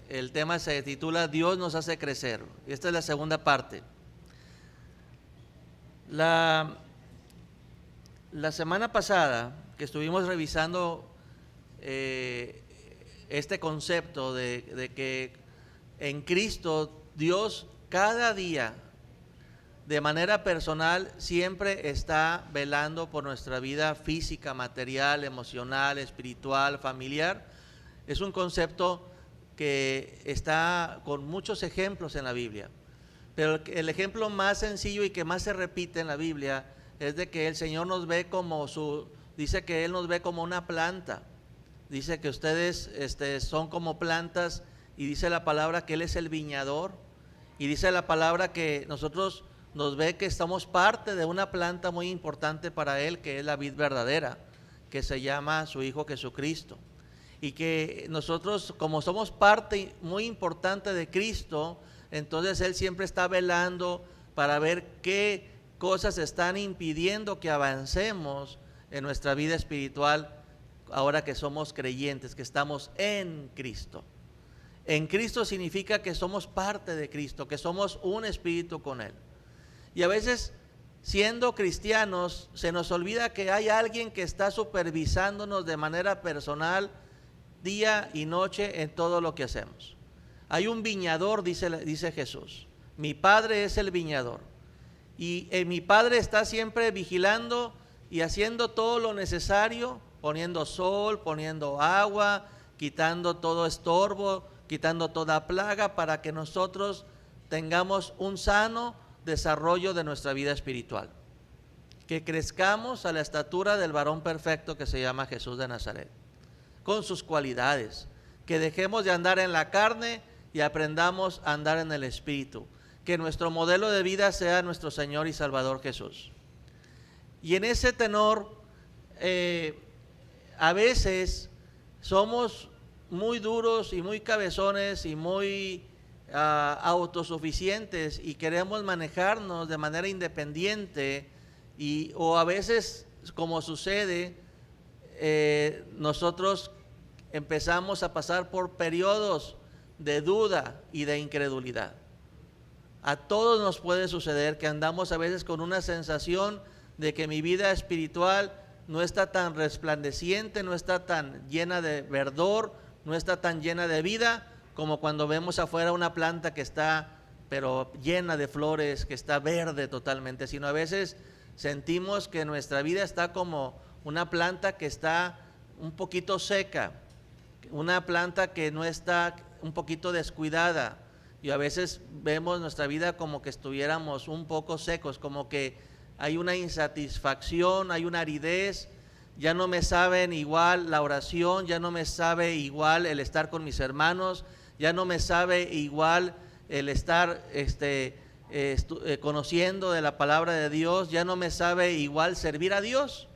el tema se titula Dios nos hace crecer. Y esta es la segunda parte. La semana pasada que estuvimos revisando este concepto de que en Cristo Dios cada día de manera personal siempre está velando por nuestra vida física, material, emocional, espiritual, familiar. Es un concepto que está con muchos ejemplos en la Biblia. Pero el ejemplo más sencillo y que más se repite en la Biblia es de que el Señor nos ve como dice que Él nos ve como una planta. Dice que ustedes son como plantas, y dice la palabra que Él es el viñador, y dice la palabra que nosotros nos ve que estamos parte de una planta muy importante para Él, que es la vid verdadera, que se llama su Hijo Jesucristo. Y que nosotros, como somos parte muy importante de Cristo, entonces Él siempre está velando para ver qué cosas están impidiendo que avancemos en nuestra vida espiritual ahora que somos creyentes, que estamos en Cristo. En Cristo significa que somos parte de Cristo, que somos un espíritu con Él. Y a veces, siendo cristianos, se nos olvida que hay alguien que está supervisándonos de manera personal, día y noche, en todo lo que hacemos. Hay un viñador, dice Jesús. Mi Padre es el viñador. Y mi Padre está siempre vigilando y haciendo todo lo necesario, poniendo sol, poniendo agua, quitando todo estorbo, quitando toda plaga, para que nosotros tengamos un sano desarrollo de nuestra vida espiritual, que crezcamos a la estatura del varón perfecto que se llama Jesús de Nazaret, con sus cualidades, que dejemos de andar en la carne y aprendamos a andar en el Espíritu, que nuestro modelo de vida sea nuestro Señor y Salvador Jesús. Y en ese tenor, a veces somos muy duros y muy cabezones y muy autosuficientes, y queremos manejarnos de manera independiente, o a veces, como sucede, nosotros empezamos a pasar por periodos de duda y de incredulidad. A todos nos puede suceder que andamos a veces con una sensación de que mi vida espiritual no está tan resplandeciente, no está tan llena de verdor, no está tan llena de vida, como cuando vemos afuera una planta que está pero llena de flores, que está verde totalmente, sino a veces sentimos que nuestra vida está como una planta que está un poquito seca, una planta que no está un poquito descuidada, y a veces vemos nuestra vida como que estuviéramos un poco secos, como que hay una insatisfacción, hay una aridez. Ya no me saben igual la oración, ya no me sabe igual el estar con mis hermanos, ya no me sabe igual el estar conociendo de la palabra de Dios, ya no me sabe igual servir a Dios.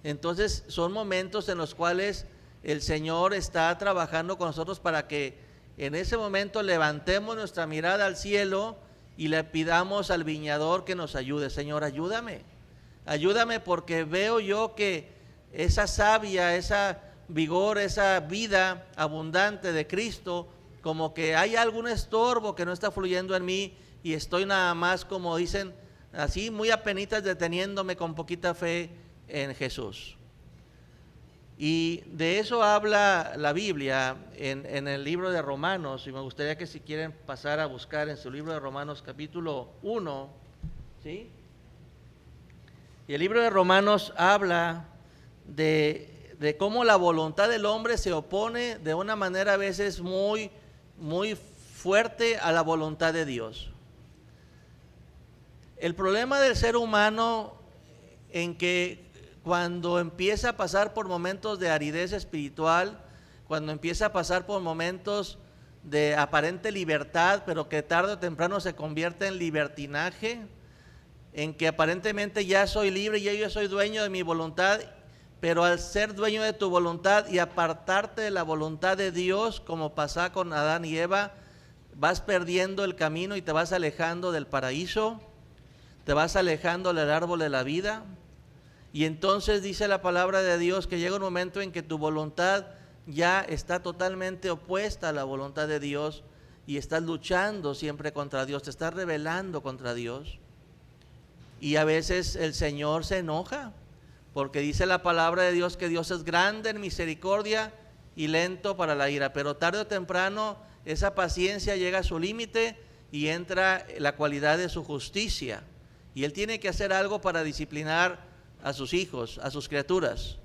Entonces son momentos en los cuales el Señor está trabajando con nosotros para que en ese momento levantemos nuestra mirada al cielo y le pidamos al viñador que nos ayude. Señor, ayúdame porque veo yo que esa savia, esa vigor, esa vida abundante de Cristo, como que hay algún estorbo que no está fluyendo en mí, y estoy nada más, como dicen, así muy apenitas deteniéndome con poquita fe en Jesús. Y de eso habla la Biblia en el libro de Romanos, y me gustaría que si quieren pasar a buscar en su libro de Romanos capítulo 1, ¿sí? Y el libro de Romanos habla de cómo la voluntad del hombre se opone de una manera a veces muy, muy fuerte a la voluntad de Dios. El problema del ser humano en que cuando empieza a pasar por momentos de aridez espiritual, cuando empieza a pasar por momentos de aparente libertad, pero que tarde o temprano se convierte en libertinaje, en que aparentemente ya soy libre, ya yo soy dueño de mi voluntad, pero al ser dueño de tu voluntad y apartarte de la voluntad de Dios, como pasa con Adán y Eva, vas perdiendo el camino y te vas alejando del paraíso, te vas alejando del árbol de la vida. Y entonces dice la palabra de Dios que llega un momento en que tu voluntad ya está totalmente opuesta a la voluntad de Dios y estás luchando siempre contra Dios, te estás rebelando contra Dios. Y a veces el Señor se enoja, porque dice la palabra de Dios que Dios es grande en misericordia y lento para la ira, pero tarde o temprano esa paciencia llega a su límite y entra la cualidad de su justicia. Y Él tiene que hacer algo para disciplinar a sus hijos, a sus criaturas.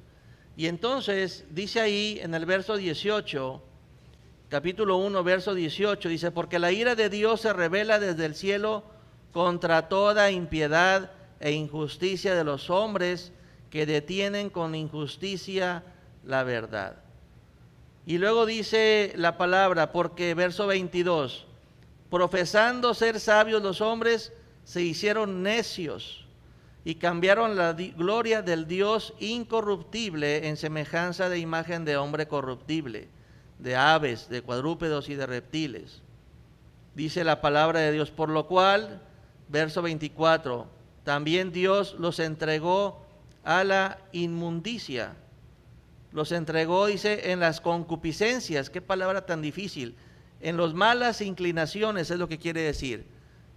Y entonces dice ahí en el verso 18, capítulo 1, verso 18, dice: porque la ira de Dios se revela desde el cielo contra toda impiedad e injusticia de los hombres que detienen con injusticia la verdad. Y luego dice la palabra, porque verso 22, profesando ser sabios los hombres, se hicieron necios y cambiaron la gloria del Dios incorruptible en semejanza de imagen de hombre corruptible, de aves, de cuadrúpedos y de reptiles. Dice la palabra de Dios, por lo cual, verso 24, también Dios los entregó a la inmundicia. Los entregó, dice, en las concupiscencias. Qué palabra tan difícil. En las malas inclinaciones, es lo que quiere decir.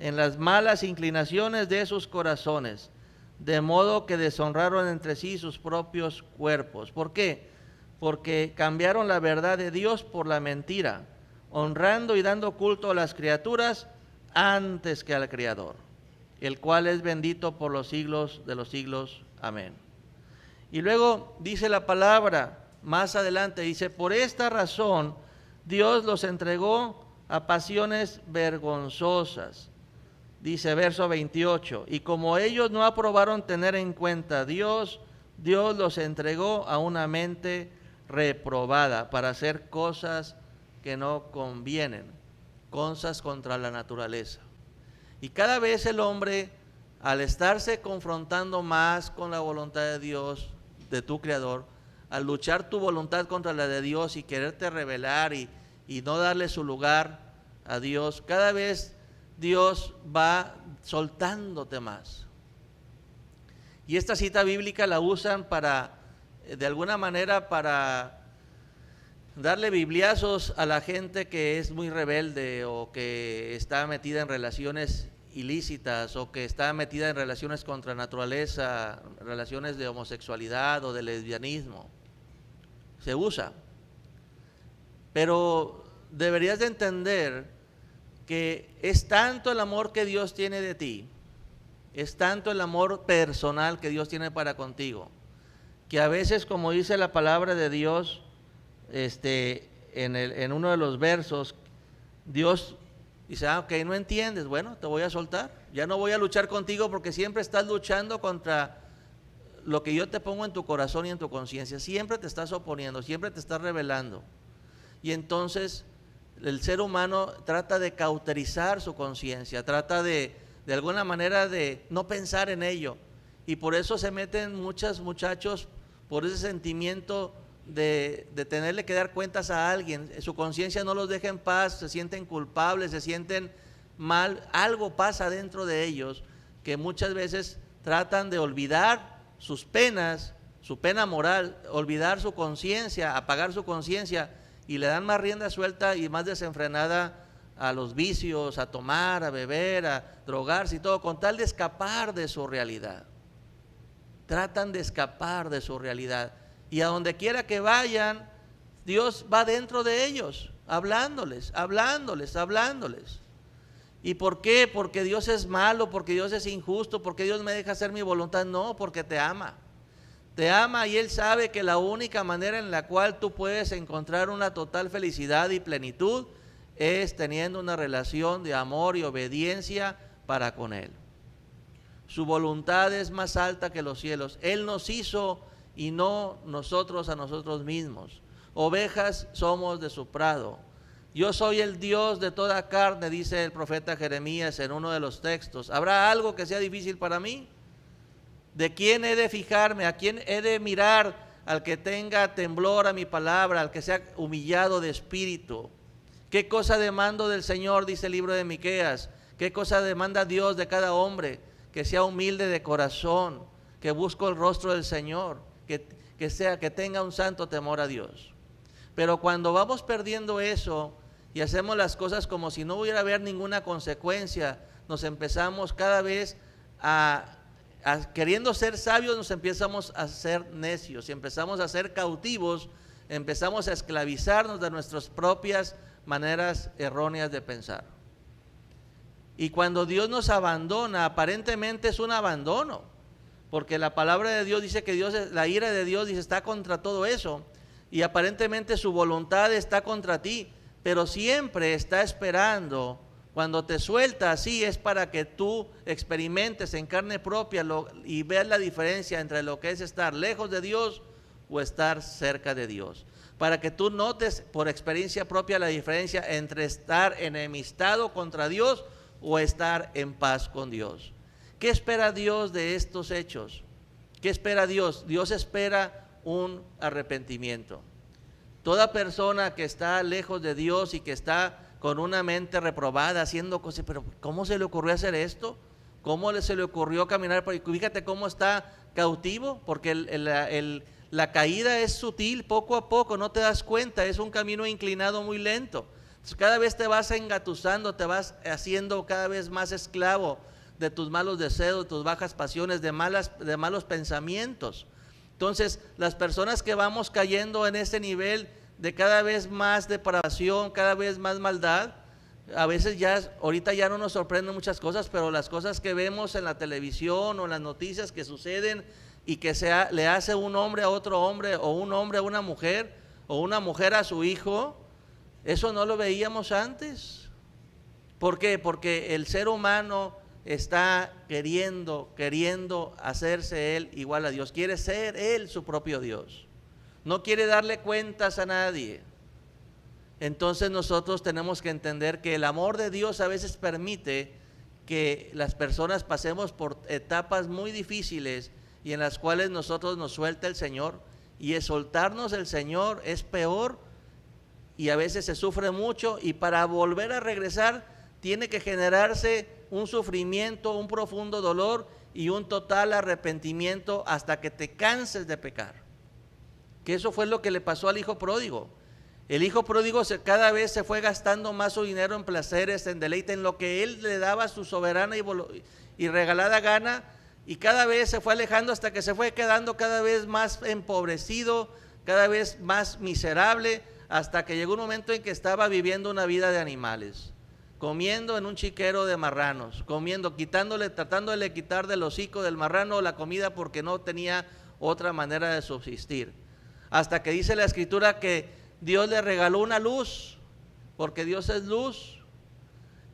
En las malas inclinaciones de sus corazones, de modo que deshonraron entre sí sus propios cuerpos. ¿Por qué? Porque cambiaron la verdad de Dios por la mentira, honrando y dando culto a las criaturas antes que al Creador, el cual es bendito por los siglos de los siglos. Amén. Y luego dice la palabra, más adelante, dice, por esta razón Dios los entregó a pasiones vergonzosas. Dice verso 28, y como ellos no aprobaron tener en cuenta a Dios, Dios los entregó a una mente reprobada para hacer cosas que no convienen, cosas contra la naturaleza. Y cada vez el hombre, al estarse confrontando más con la voluntad de Dios, de tu Creador, al luchar tu voluntad contra la de Dios y quererte rebelar y no darle su lugar a Dios, cada vez Dios va soltándote más. Y esta cita bíblica la usan para, de alguna manera, para darle bibliazos a la gente que es muy rebelde o que está metida en relaciones ilícitas o que está metida en relaciones contra naturaleza, relaciones de homosexualidad o de lesbianismo. Se usa. Pero deberías de entender que es tanto el amor que Dios tiene de ti, es tanto el amor personal que Dios tiene para contigo, que a veces, como dice la palabra de Dios, en uno de los versos, Dios dice, ok, no entiendes, bueno, te voy a soltar, ya no voy a luchar contigo porque siempre estás luchando contra lo que yo te pongo en tu corazón y en tu conciencia, siempre te estás oponiendo, siempre te estás rebelando. Y entonces el ser humano trata de cauterizar su conciencia, trata de alguna manera de no pensar en ello, y por eso se meten muchos muchachos por ese sentimiento de tenerle que dar cuentas a alguien. Su conciencia no los deja en paz, se sienten culpables, se sienten mal, algo pasa dentro de ellos que muchas veces tratan de olvidar sus penas, su pena moral, olvidar su conciencia, apagar su conciencia, y le dan más rienda suelta y más desenfrenada a los vicios, a tomar, a beber, a drogarse y todo, con tal de escapar de su realidad. Tratan de escapar de su realidad. Y a donde quiera que vayan, Dios va dentro de ellos, hablándoles. ¿Y por qué? Porque Dios es malo, porque Dios es injusto, porque Dios me deja hacer mi voluntad. No, porque te ama. Te ama y Él sabe que la única manera en la cual tú puedes encontrar una total felicidad y plenitud es teniendo una relación de amor y obediencia para con Él. Su voluntad es más alta que los cielos. Él nos hizo y no nosotros a nosotros mismos. Ovejas somos de su prado. Yo soy el Dios de toda carne, dice el profeta Jeremías en uno de los textos. ¿Habrá algo que sea difícil para mí? ¿De quién he de fijarme? ¿A quién he de mirar? Al que tenga temblor a mi palabra, al que sea humillado de espíritu. ¿Qué cosa demando del Señor? Dice el libro de Miqueas. ¿Qué cosa demanda Dios de cada hombre? Que sea humilde de corazón, que busque el rostro del Señor, que tenga un santo temor a Dios. Pero cuando vamos perdiendo eso y hacemos las cosas como si no hubiera haber ninguna consecuencia, nos empezamos cada vez queriendo ser sabios, nos empezamos a ser necios y empezamos a ser cautivos, empezamos a esclavizarnos de nuestras propias maneras erróneas de pensar. Y cuando Dios nos abandona, aparentemente es un abandono, porque la palabra de Dios dice que la ira de Dios dice, está contra todo eso, y aparentemente su voluntad está contra ti, pero siempre está esperando. Cuando te suelta así es para que tú experimentes en carne propia y veas la diferencia entre lo que es estar lejos de Dios o estar cerca de Dios. Para que tú notes por experiencia propia la diferencia entre estar enemistado contra Dios o estar en paz con Dios. ¿Qué espera Dios de estos hechos? ¿Qué espera Dios? Dios espera un arrepentimiento. Toda persona que está lejos de Dios y que está con una mente reprobada, haciendo cosas, pero ¿cómo se le ocurrió hacer esto? ¿Cómo se le ocurrió caminar? Fíjate cómo está cautivo, porque la caída es sutil, poco a poco, no te das cuenta, es un camino inclinado muy lento. Entonces, cada vez te vas engatusando, te vas haciendo cada vez más esclavo de tus malos deseos, de tus bajas pasiones, de malos pensamientos. Entonces, las personas que vamos cayendo en ese nivel de cada vez más depravación, cada vez más maldad, a veces ahorita ya no nos sorprenden muchas cosas, pero las cosas que vemos en la televisión o en las noticias que suceden y que le hace un hombre a otro hombre, o un hombre a una mujer, o una mujer a su hijo, eso no lo veíamos antes. ¿Por qué? Porque el ser humano está queriendo hacerse él igual a Dios, quiere ser él su propio Dios. No quiere darle cuentas a nadie. Entonces nosotros tenemos que entender que el amor de Dios a veces permite que las personas pasemos por etapas muy difíciles y en las cuales nosotros nos suelta el Señor, y el soltarnos el Señor es peor y a veces se sufre mucho, y para volver a regresar tiene que generarse un sufrimiento, un profundo dolor y un total arrepentimiento hasta que te canses de pecar. Que eso fue lo que le pasó al hijo pródigo. El hijo pródigo cada vez se fue gastando más su dinero en placeres, en deleite, en lo que él le daba su soberana y regalada gana, y cada vez se fue alejando hasta que se fue quedando cada vez más empobrecido, cada vez más miserable, hasta que llegó un momento en que estaba viviendo una vida de animales, comiendo en un chiquero de marranos, tratándole de quitar del hocico del marrano la comida porque no tenía otra manera de subsistir. Hasta que dice la Escritura que Dios le regaló una luz, porque Dios es luz,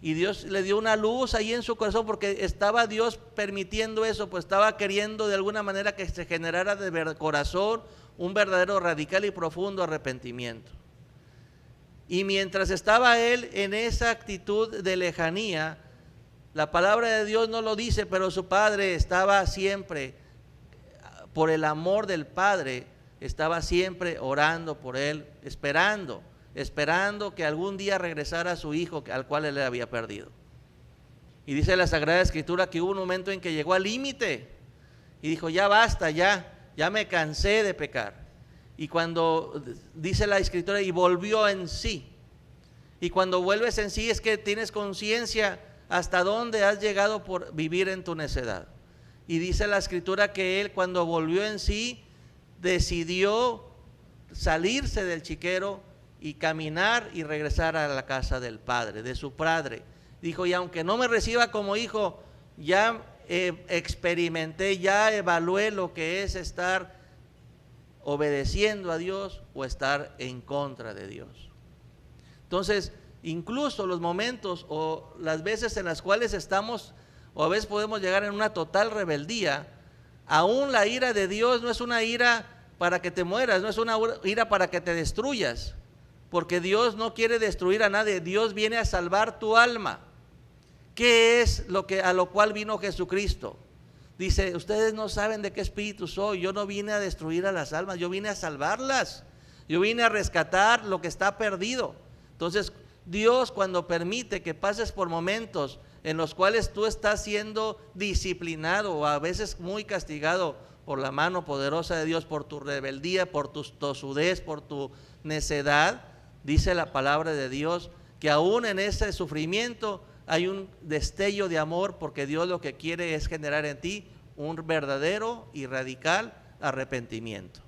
y Dios le dio una luz ahí en su corazón, porque estaba Dios permitiendo eso, pues estaba queriendo de alguna manera que se generara de corazón un verdadero, radical y profundo arrepentimiento. Y mientras estaba él en esa actitud de lejanía, la palabra de Dios no lo dice, pero su padre estaba siempre, por el amor del Padre, estaba siempre orando por él, esperando que algún día regresara a su hijo al cual él le había perdido. Y dice la Sagrada Escritura que hubo un momento en que llegó al límite y dijo, ya basta, ya me cansé de pecar. Y cuando dice la Escritura, y volvió en sí. Y cuando vuelves en sí es que tienes conciencia hasta dónde has llegado por vivir en tu necedad. Y dice la Escritura que él, cuando volvió en sí, decidió salirse del chiquero y caminar y regresar a la casa del Padre, de su Padre. Dijo, y aunque no me reciba como hijo, ya experimenté, ya evalué lo que es estar obedeciendo a Dios o estar en contra de Dios. Entonces, incluso los momentos o las veces en las cuales estamos, o a veces podemos llegar en una total rebeldía, aún la ira de Dios no es una ira para que te mueras, no es una ira para que te destruyas, porque Dios no quiere destruir a nadie, Dios viene a salvar tu alma. ¿Qué es a lo cual vino Jesucristo? Dice, ustedes no saben de qué espíritu soy, yo no vine a destruir a las almas, yo vine a salvarlas, yo vine a rescatar lo que está perdido. Entonces, Dios, cuando permite que pases por momentos en los cuales tú estás siendo disciplinado o a veces muy castigado por la mano poderosa de Dios, por tu rebeldía, por tu tosudez, por tu necedad, dice la palabra de Dios, que aún en ese sufrimiento hay un destello de amor, porque Dios lo que quiere es generar en ti un verdadero y radical arrepentimiento.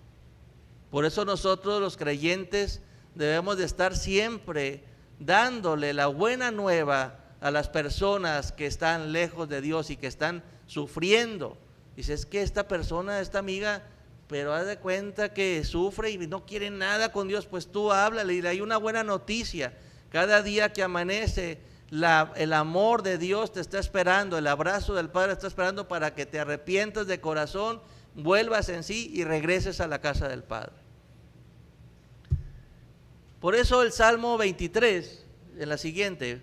Por eso nosotros los creyentes debemos de estar siempre dándole la buena nueva a las personas que están lejos de Dios y que están sufriendo. Dice, es que esta persona, esta amiga, pero haz de cuenta que sufre y no quiere nada con Dios. Pues tú háblale y hay una buena noticia. Cada día que amanece, el amor de Dios te está esperando, el abrazo del Padre está esperando para que te arrepientas de corazón, vuelvas en sí y regreses a la casa del Padre. Por eso el Salmo 23, en la siguiente,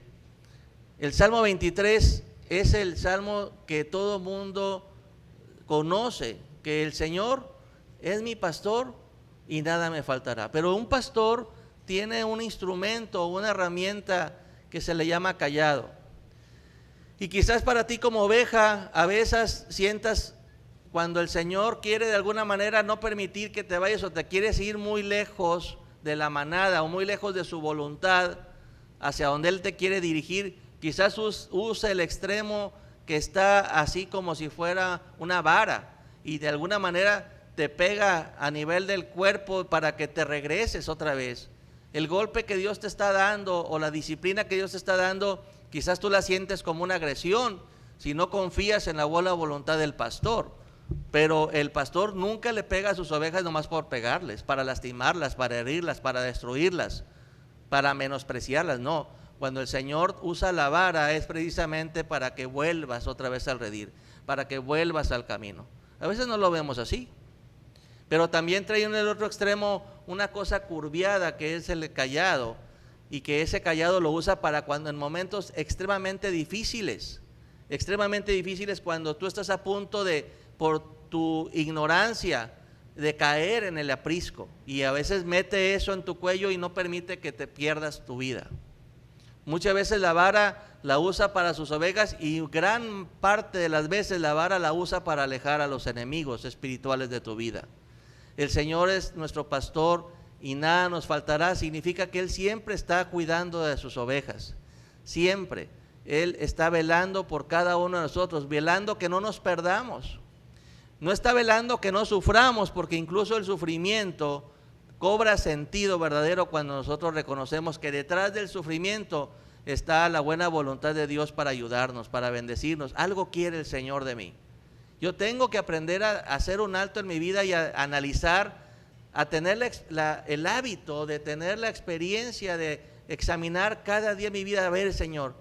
el Salmo 23 es el Salmo que todo mundo conoce, que el Señor es mi pastor y nada me faltará. Pero un pastor tiene un instrumento, una herramienta que se le llama cayado. Y quizás para ti como oveja, a veces sientas cuando el Señor quiere de alguna manera no permitir que te vayas o te quieres ir muy lejos de la manada o muy lejos de su voluntad, hacia donde Él te quiere dirigir. Quizás use el extremo que está así como si fuera una vara y de alguna manera te pega a nivel del cuerpo para que te regreses otra vez. El golpe que Dios te está dando o la disciplina que Dios te está dando, quizás tú la sientes como una agresión si no confías en la buena voluntad del pastor. Pero el pastor nunca le pega a sus ovejas nomás por pegarles, para lastimarlas, para herirlas, para destruirlas, para menospreciarlas. No, cuando el Señor usa la vara es precisamente para que vuelvas otra vez al redil, para que vuelvas al camino. A veces no lo vemos así, pero también trae en el otro extremo una cosa curviada que es el cayado, y que ese cayado lo usa para cuando en momentos extremadamente difíciles, cuando tú estás a punto de, por tu ignorancia, de caer en el aprisco, y a veces mete eso en tu cuello y no permite que te pierdas tu vida. Muchas veces la vara la usa para sus ovejas y gran parte de las veces la vara la usa para alejar a los enemigos espirituales de tu vida. El Señor es nuestro pastor y nada nos faltará. Significa que Él siempre está cuidando de sus ovejas, siempre. Él está velando por cada uno de nosotros, velando que no nos perdamos. No está velando que no suframos, porque incluso el sufrimiento cobra sentido verdadero cuando nosotros reconocemos que detrás del sufrimiento está la buena voluntad de Dios para ayudarnos, para bendecirnos. Algo quiere el Señor de mí. Yo tengo que aprender a hacer un alto en mi vida y a analizar, a tener el hábito de tener la experiencia de examinar cada día mi vida. A ver, Señor,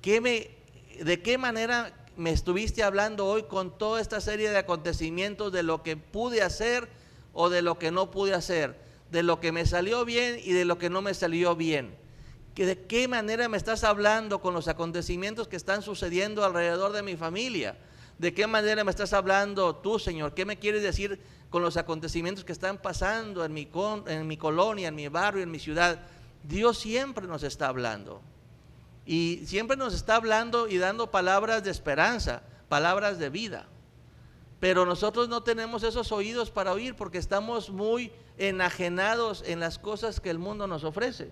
¿de qué manera me estuviste hablando hoy con toda esta serie de acontecimientos, de lo que pude hacer o de lo que no pude hacer, de lo que me salió bien y de lo que no me salió bien? ¿De qué manera me estás hablando con los acontecimientos que están sucediendo alrededor de mi familia? ¿De qué manera me estás hablando tú, Señor? ¿Qué me quieres decir con los acontecimientos que están pasando en mi colonia, en mi barrio, en mi ciudad? Dios siempre nos está hablando. Y siempre nos está hablando y dando palabras de esperanza, palabras de vida. Pero nosotros no tenemos esos oídos para oír, porque estamos muy enajenados en las cosas que el mundo nos ofrece.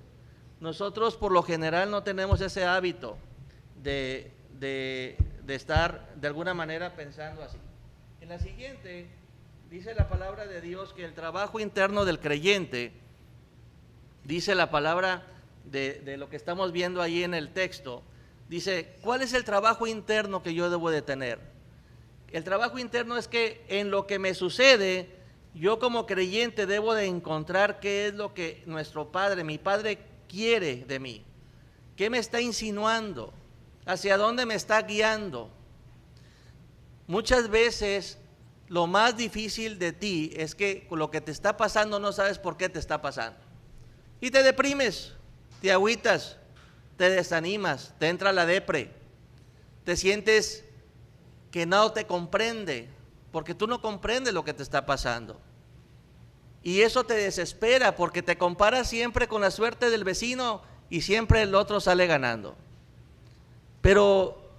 Nosotros por lo general no tenemos ese hábito de estar de alguna manera pensando así. En la siguiente dice la palabra de Dios que el trabajo interno del creyente, dice la palabra de lo que estamos viendo ahí en el texto, dice, ¿cuál es el trabajo interno que yo debo de tener? El trabajo interno es que en lo que me sucede, yo como creyente debo de encontrar qué es lo que nuestro Padre, mi Padre, quiere de mí. ¿Qué me está insinuando? ¿Hacia dónde me está guiando? Muchas veces lo más difícil de ti es que lo que te está pasando no sabes por qué te está pasando. Y te deprimes, te agüitas, te desanimas, te entra la depre, te sientes que no te comprende, porque tú no comprendes lo que te está pasando. Y eso te desespera, porque te comparas siempre con la suerte del vecino y siempre el otro sale ganando. Pero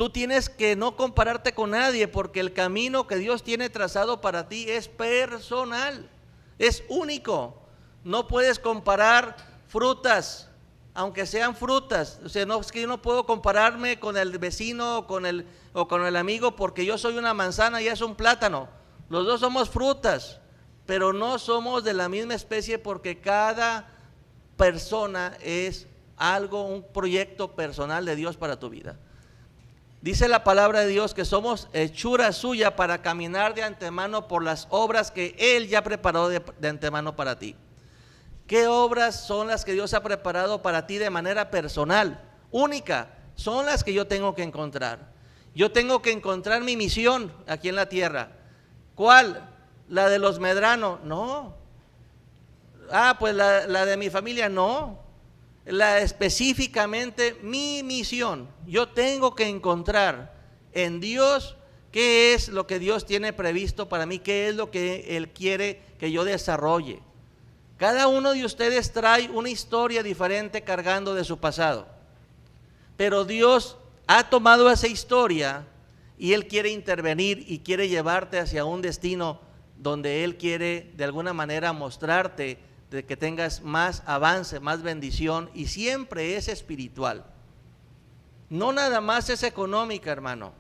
tú tienes que no compararte con nadie, porque el camino que Dios tiene trazado para ti es personal, es único. No puedes comparar frutas, aunque sean frutas. O sea, no es que yo no puedo compararme con el vecino o con el amigo, porque yo soy una manzana y es un plátano. Los dos somos frutas, pero no somos de la misma especie, porque cada persona es algo, un proyecto personal de Dios para tu vida. Dice la palabra de Dios que somos hechura suya para caminar de antemano por las obras que Él ya preparó de antemano para ti. ¿Qué obras son las que Dios ha preparado para ti de manera personal, única? Son las que yo tengo que encontrar. Yo tengo que encontrar mi misión aquí en la tierra. ¿Cuál? ¿La de los Medrano? No. Pues la de mi familia, no. Específicamente mi misión. Yo tengo que encontrar en Dios qué es lo que Dios tiene previsto para mí, qué es lo que Él quiere que yo desarrolle. Cada uno de ustedes trae una historia diferente cargando de su pasado, pero Dios ha tomado esa historia y Él quiere intervenir y quiere llevarte hacia un destino donde Él quiere de alguna manera mostrarte de que tengas más avance, más bendición, y siempre es espiritual. No nada más es económica, hermano,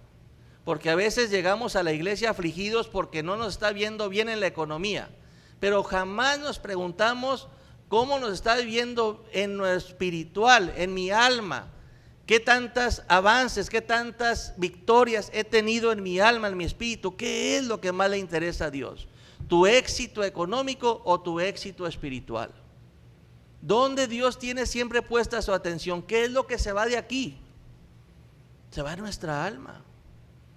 porque a veces llegamos a la iglesia afligidos porque no nos está viendo bien en la economía, pero jamás nos preguntamos cómo nos está viendo en lo espiritual, en mi alma. ¿Qué tantos avances, qué tantas victorias he tenido en mi alma, en mi espíritu? ¿Qué es lo que más le interesa a Dios? ¿Tu éxito económico o tu éxito espiritual? ¿Dónde Dios tiene siempre puesta su atención? ¿Qué es lo que se va de aquí? Se va nuestra alma.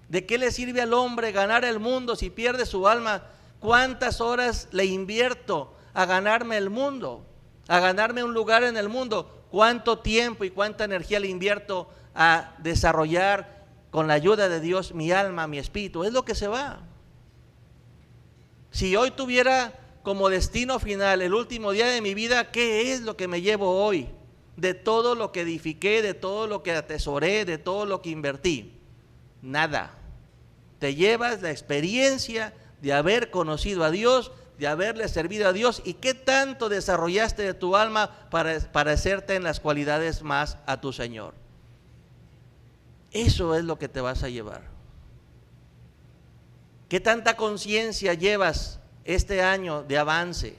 ¿De qué le sirve al hombre ganar el mundo si pierde su alma? ¿Cuántas horas le invierto a ganarme el mundo? A ganarme un lugar en el mundo. ¿Cuánto tiempo y cuánta energía le invierto a desarrollar con la ayuda de Dios mi alma, mi espíritu? Es lo que se va. Si hoy tuviera como destino final el último día de mi vida, ¿qué es lo que me llevo hoy? De todo lo que edifiqué, de todo lo que atesoré, de todo lo que invertí. Nada. Te llevas la experiencia de haber conocido a Dios, de haberle servido a Dios, y qué tanto desarrollaste de tu alma para parecerte en las cualidades más a tu Señor. Eso es lo que te vas a llevar. ¿Qué tanta conciencia llevas este año de avance?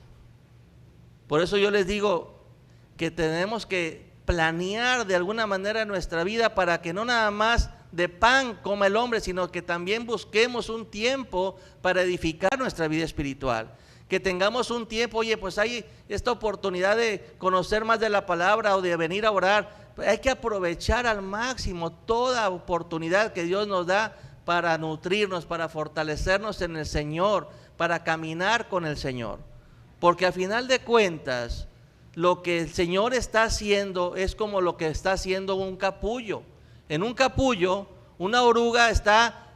Por eso yo les digo que tenemos que planear de alguna manera nuestra vida para que no nada más de pan coma el hombre, sino que también busquemos un tiempo para edificar nuestra vida espiritual. Que tengamos un tiempo, oye, pues hay esta oportunidad de conocer más de la palabra o de venir a orar. Hay que aprovechar al máximo toda oportunidad que Dios nos da para nutrirnos, para fortalecernos en el Señor, para caminar con el Señor. Porque a final de cuentas, lo que el Señor está haciendo es como lo que está haciendo un capullo. En un capullo, una oruga está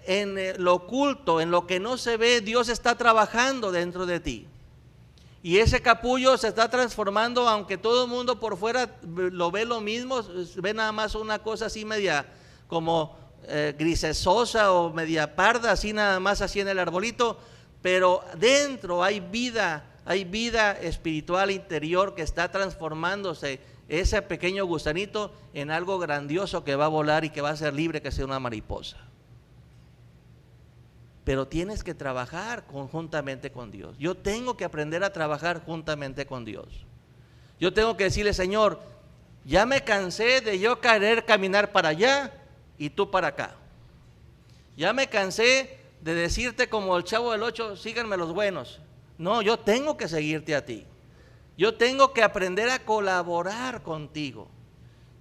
en lo oculto, en lo que no se ve. Dios está trabajando dentro de ti. Y ese capullo se está transformando, aunque todo el mundo por fuera lo ve lo mismo, ve nada más una cosa así media como grisesosa o media parda, así nada más así en el arbolito, pero dentro hay vida espiritual interior que está transformándose, ese pequeño gusanito, en algo grandioso que va a volar y que va a ser libre, que sea una mariposa. Pero tienes que trabajar conjuntamente con Dios. Yo tengo que aprender a trabajar juntamente con Dios. Yo tengo que decirle, Señor, ya me cansé de yo querer caminar para allá y tú para acá. Ya me cansé de decirte como el Chavo del 8, síganme los buenos. No, yo tengo que seguirte a ti. Yo tengo que aprender a colaborar contigo.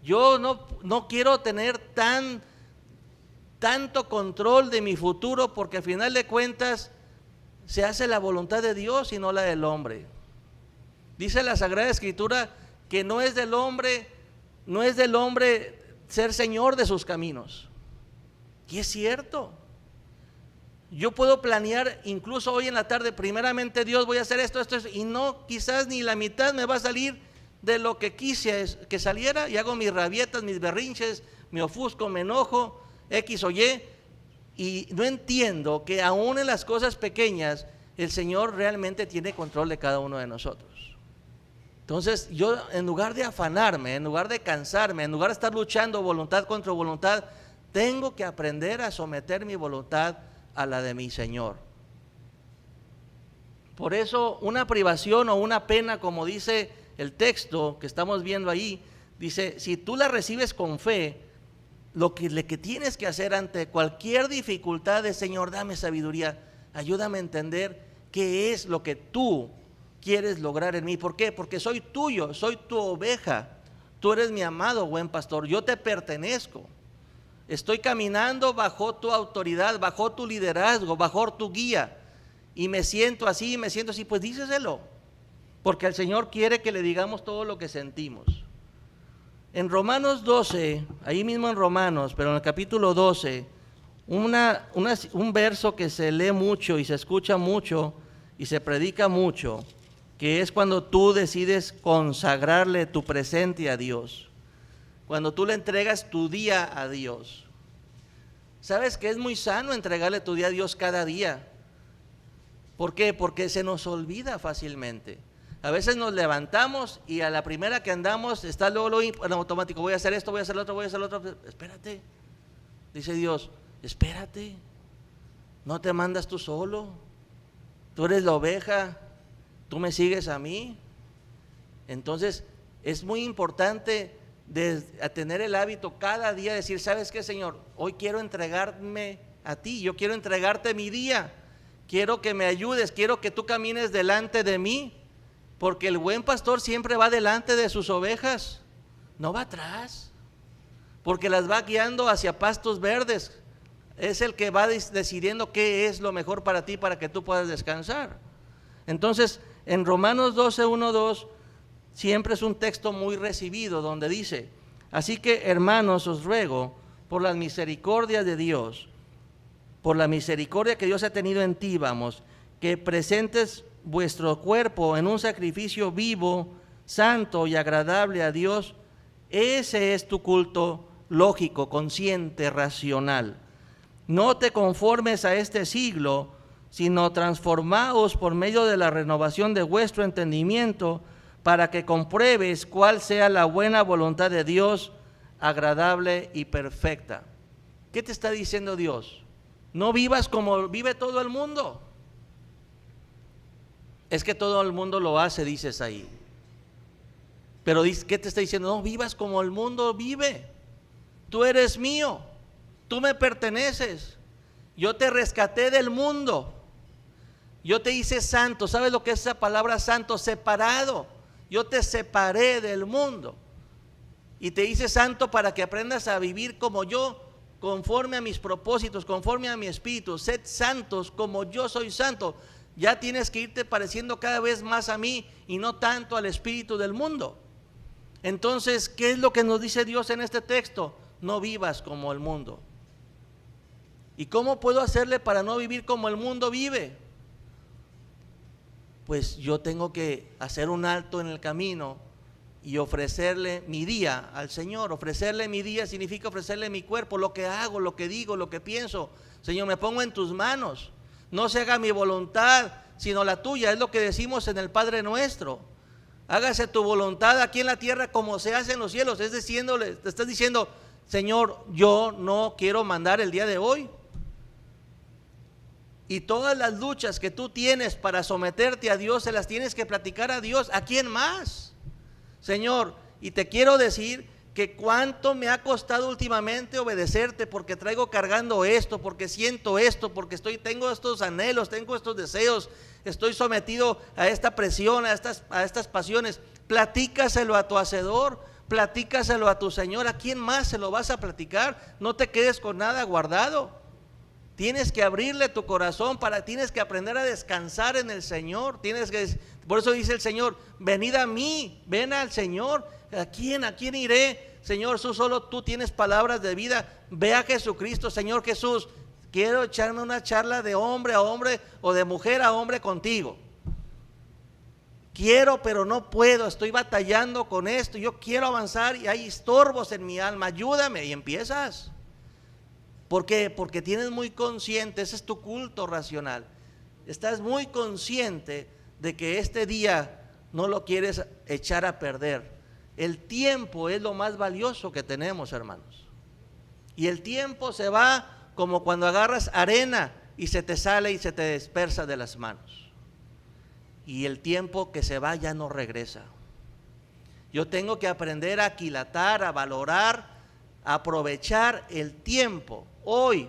Yo no quiero tener tanto control de mi futuro, porque al final de cuentas se hace la voluntad de Dios y no la del hombre. Dice la Sagrada Escritura que no es del hombre ser señor de sus caminos. Y es cierto. Yo puedo planear incluso hoy en la tarde, primeramente Dios, voy a hacer esto, y no, quizás ni la mitad me va a salir de lo que quise que saliera, y hago mis rabietas, mis berrinches, me ofusco, me enojo, X o y no entiendo que aún en las cosas pequeñas el Señor realmente tiene control de cada uno de nosotros. Entonces yo, en lugar de afanarme, en lugar de cansarme, en lugar de estar luchando voluntad contra voluntad, tengo que aprender a someter mi voluntad a la de mi Señor. Por eso una privación o una pena, como dice el texto que estamos viendo ahí, dice, si tú la recibes con fe, lo que tienes que hacer ante cualquier dificultad es: Señor, dame sabiduría, ayúdame a entender qué es lo que tú quieres lograr en mí. ¿Por qué? Porque soy tuyo, soy tu oveja, tú eres mi amado buen pastor, yo te pertenezco, estoy caminando bajo tu autoridad, bajo tu liderazgo, bajo tu guía, y me siento así, pues díceselo, porque el Señor quiere que le digamos todo lo que sentimos. En Romanos 12, ahí mismo en Romanos, pero en el capítulo 12, un verso que se lee mucho y se escucha mucho y se predica mucho, que es cuando tú decides consagrarle tu presente a Dios, cuando tú le entregas tu día a Dios. ¿Sabes que es muy sano entregarle tu día a Dios cada día? ¿Por qué? Porque se nos olvida fácilmente. A veces nos levantamos y a la primera que andamos está luego en automático: voy a hacer esto, voy a hacer lo otro, voy a hacer lo otro. Espérate, dice Dios, espérate, no te mandas tú solo, tú eres la oveja, tú me sigues a mí. Entonces es muy importante a tener el hábito cada día de decir: ¿sabes qué, Señor? Hoy quiero entregarme a ti, yo quiero entregarte mi día, quiero que me ayudes, quiero que tú camines delante de mí, porque el buen pastor siempre va delante de sus ovejas, no va atrás, porque las va guiando hacia pastos verdes. Es el que va decidiendo qué es lo mejor para ti, para que tú puedas descansar. Entonces, en Romanos 12, 1, 2, siempre es un texto muy recibido, donde dice: así que, hermanos, os ruego por las misericordias de Dios, por la misericordia que Dios ha tenido en ti, que presentes vuestro cuerpo en un sacrificio vivo, santo y agradable a Dios. Ese es tu culto lógico, consciente, racional. No te conformes a este siglo, sino transformaos por medio de la renovación de vuestro entendimiento, para que compruebes cuál sea la buena voluntad de Dios, agradable y perfecta. ¿Qué te está diciendo Dios? No vivas como vive todo el mundo. Es que todo el mundo lo hace, dices ahí. Pero ¿qué te está diciendo? No vivas como el mundo vive. Tú eres mío, tú me perteneces. Yo te rescaté del mundo. Yo te hice santo. ¿Sabes lo que es esa palabra santo? Separado. Yo te separé del mundo y te hice santo para que aprendas a vivir como yo, conforme a mis propósitos, conforme a mi espíritu. Sed santos como yo soy santo. Ya tienes que irte pareciendo cada vez más a mí y no tanto al espíritu del mundo. Entonces, ¿qué es lo que nos dice Dios en este texto? No vivas como el mundo. ¿Y cómo puedo hacerle para no vivir como el mundo vive? Pues yo tengo que hacer un alto en el camino y ofrecerle mi día al Señor. Ofrecerle mi día significa ofrecerle mi cuerpo, lo que hago, lo que digo, lo que pienso. Señor, me pongo en tus manos. No se haga mi voluntad, sino la tuya. Es lo que decimos en el Padre Nuestro. Hágase tu voluntad aquí en la tierra como se hace en los cielos. Es diciéndole, te estás diciendo: Señor, yo no quiero mandar el día de hoy. Y todas las luchas que tú tienes para someterte a Dios, se las tienes que platicar a Dios. ¿A quién más? Señor, y te quiero decir que cuánto me ha costado últimamente obedecerte, porque traigo cargando esto, porque siento esto, porque tengo estos anhelos, tengo estos deseos, estoy sometido a esta presión, a estas pasiones. Platícaselo a tu Hacedor, platícaselo a tu Señor. ¿A quién más se lo vas a platicar? No te quedes con nada guardado. Tienes que abrirle tu corazón, tienes que aprender a descansar en el Señor. Por eso dice el Señor: venid a mí, ven al Señor. ¿A quién iré? Señor, solo tú tienes palabras de vida. Ve a Jesucristo. Señor Jesús, quiero echarme una charla de hombre a hombre o de mujer a hombre contigo. Quiero, pero no puedo, estoy batallando con esto, yo quiero avanzar y hay estorbos en mi alma, ayúdame. Y empiezas. ¿Por qué? Porque tienes muy consciente, ese es tu culto racional. Estás muy consciente de que este día no lo quieres echar a perder. El tiempo es lo más valioso que tenemos, hermanos. Y el tiempo se va como cuando agarras arena y se te sale y se te dispersa de las manos. Y el tiempo que se va ya no regresa. Yo tengo que aprender a aquilatar, a valorar, a aprovechar el tiempo. Hoy,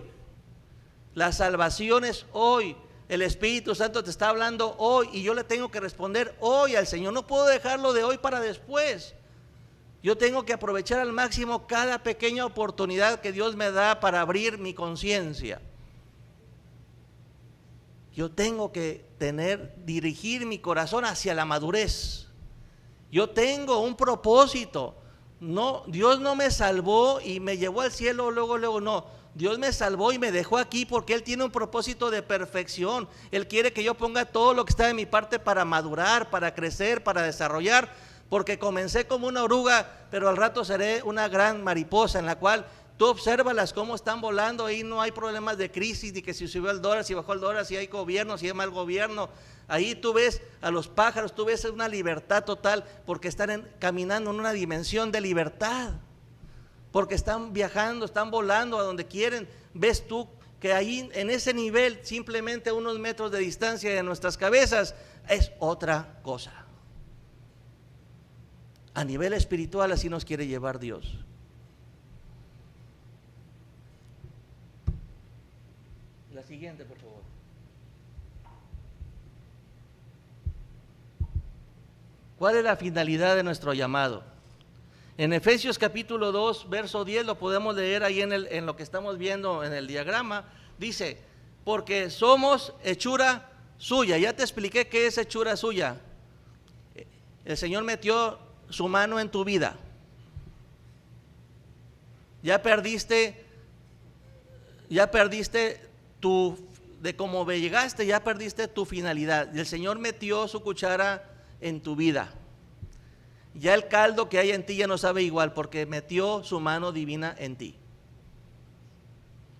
la salvación es hoy. El Espíritu Santo te está hablando hoy y yo le tengo que responder hoy al Señor. No puedo dejarlo de hoy para después. Yo tengo que aprovechar al máximo cada pequeña oportunidad que Dios me da para abrir mi conciencia. Yo tengo que dirigir mi corazón hacia la madurez. Yo tengo un propósito. No, Dios no me salvó y me llevó al cielo luego, no. Dios me salvó y me dejó aquí porque Él tiene un propósito de perfección. Él quiere que yo ponga todo lo que está de mi parte para madurar, para crecer, para desarrollar. Porque comencé como una oruga, pero al rato seré una gran mariposa en la cual tú obsérvalas cómo están volando. Ahí no hay problemas de crisis, ni que si subió el dólar, si bajó el dólar, si hay gobierno, si hay mal gobierno. Ahí tú ves a los pájaros, tú ves una libertad total porque están caminando en una dimensión de libertad. Porque están viajando, están volando a donde quieren. Ves tú que ahí en ese nivel, simplemente a unos metros de distancia de nuestras cabezas, es otra cosa. A nivel espiritual así nos quiere llevar Dios. La siguiente, por favor. ¿Cuál es la finalidad de nuestro llamado? En Efesios capítulo 2, verso 10, lo podemos leer ahí en lo que estamos viendo en el diagrama. Dice, porque somos hechura suya. Ya te expliqué qué es hechura suya. El Señor metió su mano en tu vida. Ya perdiste de cómo llegaste, ya perdiste tu finalidad. Y el Señor metió su cuchara en tu vida. Ya el caldo que hay en ti ya no sabe igual porque metió su mano divina en ti.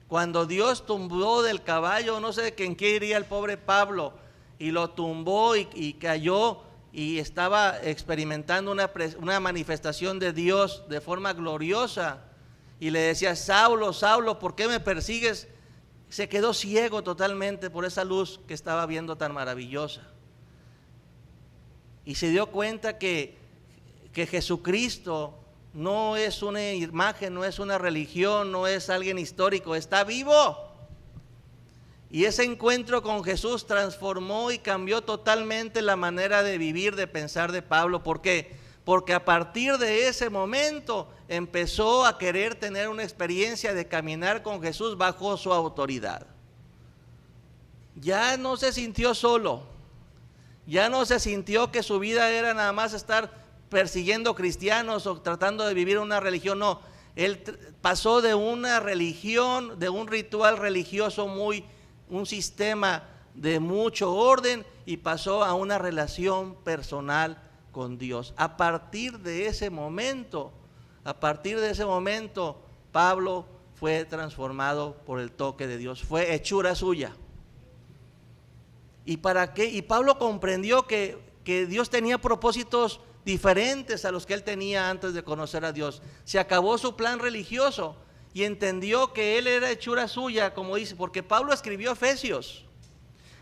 Cuando Dios tumbó del caballo, no sé en qué iría el pobre Pablo, y lo tumbó y cayó y estaba experimentando una manifestación de Dios de forma gloriosa y le decía, Saulo, Saulo, ¿por qué me persigues? Se quedó ciego totalmente por esa luz que estaba viendo tan maravillosa y se dio cuenta que Jesucristo no es una imagen, no es una religión, no es alguien histórico, está vivo. Y ese encuentro con Jesús transformó y cambió totalmente la manera de vivir, de pensar de Pablo. ¿Por qué? Porque a partir de ese momento empezó a querer tener una experiencia de caminar con Jesús bajo su autoridad. Ya no se sintió solo, ya no se sintió que su vida era nada más estar persiguiendo cristianos o tratando de vivir una religión. No, él pasó de una religión, de un ritual religioso un sistema de mucho orden y pasó a una relación personal con Dios. A partir de ese momento, Pablo fue transformado por el toque de Dios, fue hechura suya. ¿Y para qué? Y Pablo comprendió que Dios tenía propósitos diferentes a los que él tenía antes de conocer a Dios. Se acabó su plan religioso y entendió que él era hechura suya, como dice, porque Pablo escribió Efesios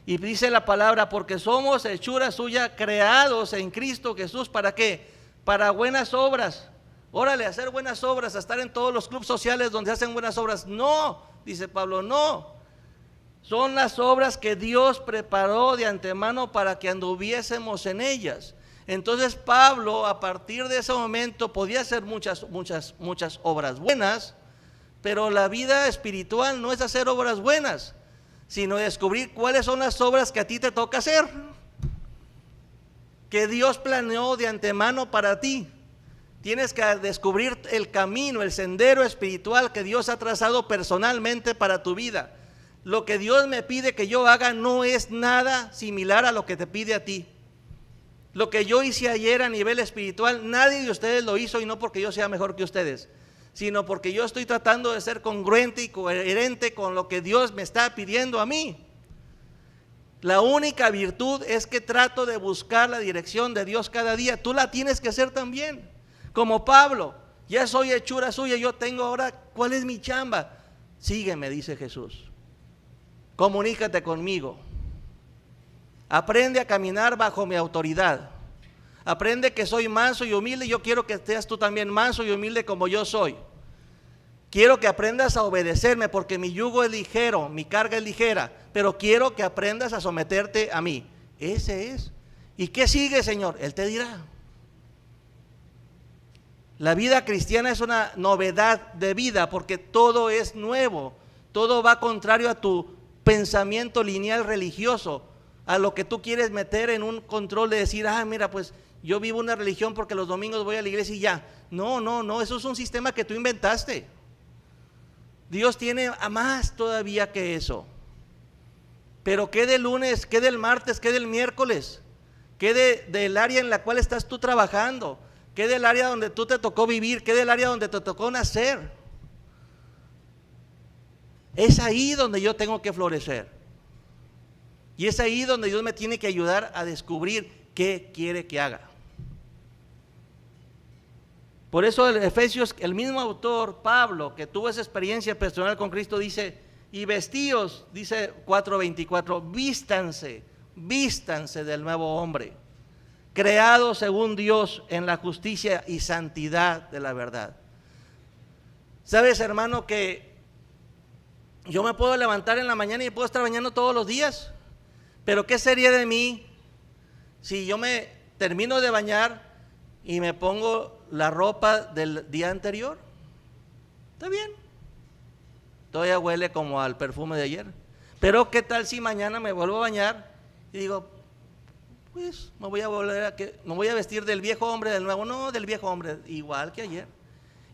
y dice la palabra, porque somos hechura suya, creados en Cristo Jesús. ¿Para qué? Para buenas obras. Órale, hacer buenas obras, a estar en todos los clubes sociales donde hacen buenas obras. No, dice Pablo, no. Son las obras que Dios preparó de antemano para que anduviésemos en ellas. Entonces Pablo, a partir de ese momento, podía hacer muchas obras buenas, pero la vida espiritual no es hacer obras buenas, sino descubrir cuáles son las obras que a ti te toca hacer, que Dios planeó de antemano para ti. Tienes que descubrir el camino, el sendero espiritual que Dios ha trazado personalmente para tu vida. Lo que Dios me pide que yo haga no es nada similar a lo que te pide a ti. Lo que yo hice ayer a nivel espiritual, nadie de ustedes lo hizo, y no porque yo sea mejor que ustedes, sino porque yo estoy tratando de ser congruente y coherente con lo que Dios me está pidiendo a mí. La única virtud es que trato de buscar la dirección de Dios cada día. Tú la tienes que hacer también. Como Pablo, ya soy hechura suya, yo tengo ahora, ¿cuál es mi chamba? Sígueme, dice Jesús. Comunícate conmigo. Aprende a caminar bajo mi autoridad. Aprende que soy manso y humilde. Yo quiero que seas tú también manso y humilde como yo soy. Quiero que aprendas a obedecerme, porque mi yugo es ligero, mi carga es ligera, pero quiero que aprendas a someterte a mí. Ese es. ¿Y qué sigue, Señor? Él te dirá. La vida cristiana es una novedad de vida, porque todo es nuevo. Todo va contrario a tu pensamiento lineal religioso, a lo que tú quieres meter en un control de decir, mira, pues yo vivo una religión porque los domingos voy a la iglesia y ya. No, eso es un sistema que tú inventaste. Dios tiene a más todavía que eso. Pero ¿qué del lunes, qué del martes, qué del miércoles? ¿Qué del área en la cual estás tú trabajando? ¿Qué del área donde tú te tocó vivir? ¿Qué del área donde te tocó nacer? Es ahí donde yo tengo que florecer. Y es ahí donde Dios me tiene que ayudar a descubrir qué quiere que haga. Por eso en Efesios, el mismo autor, Pablo, que tuvo esa experiencia personal con Cristo, dice, y vestíos, dice 4:24, vístanse del nuevo hombre, creado según Dios en la justicia y santidad de la verdad. ¿Sabes, hermano, que yo me puedo levantar en la mañana y puedo estar bañando todos los días? Pero ¿qué sería de mí si yo me termino de bañar y me pongo la ropa del día anterior? Está bien, todavía huele como al perfume de ayer. Pero ¿qué tal si mañana me vuelvo a bañar y digo, pues me voy a vestir del viejo hombre del nuevo? No, del viejo hombre, igual que ayer.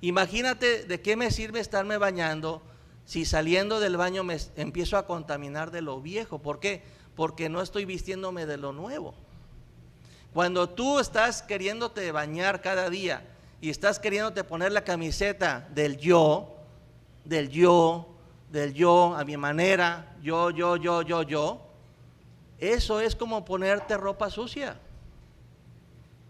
Imagínate de qué me sirve estarme bañando si saliendo del baño me empiezo a contaminar de lo viejo. ¿Por qué? Porque no estoy vistiéndome de lo nuevo. Cuando tú estás queriéndote bañar cada día y estás queriéndote poner la camiseta del yo, a mi manera, yo, eso es como ponerte ropa sucia.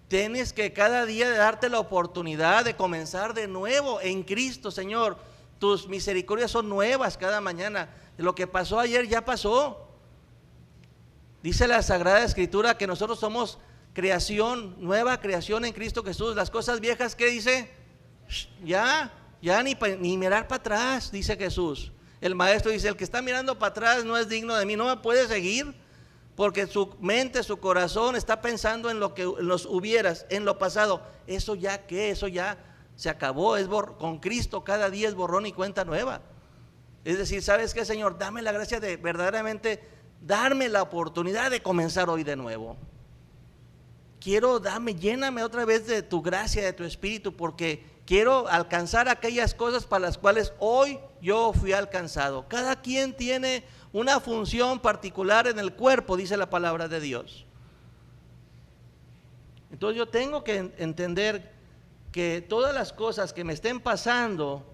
Tienes que cada día darte la oportunidad de comenzar de nuevo en Cristo. Señor, tus misericordias son nuevas cada mañana. Lo que pasó ayer ya pasó. Dice la Sagrada Escritura que nosotros somos creación, nueva creación en Cristo Jesús. Las cosas viejas, ¿qué dice? Ya ni mirar para atrás, dice Jesús. El maestro dice, el que está mirando para atrás no es digno de mí, no me puede seguir, porque su mente, su corazón está pensando en lo que los hubieras, en lo pasado. Eso ya se acabó. Con Cristo cada día es borrón y cuenta nueva. Es decir, ¿sabes qué, Señor? Dame la gracia de verdaderamente darme la oportunidad de comenzar hoy de nuevo. Lléname otra vez de tu gracia, de tu espíritu, porque quiero alcanzar aquellas cosas para las cuales hoy yo fui alcanzado. Cada quien tiene una función particular en el cuerpo, dice la palabra de Dios. Entonces yo tengo que entender que todas las cosas que me estén pasando,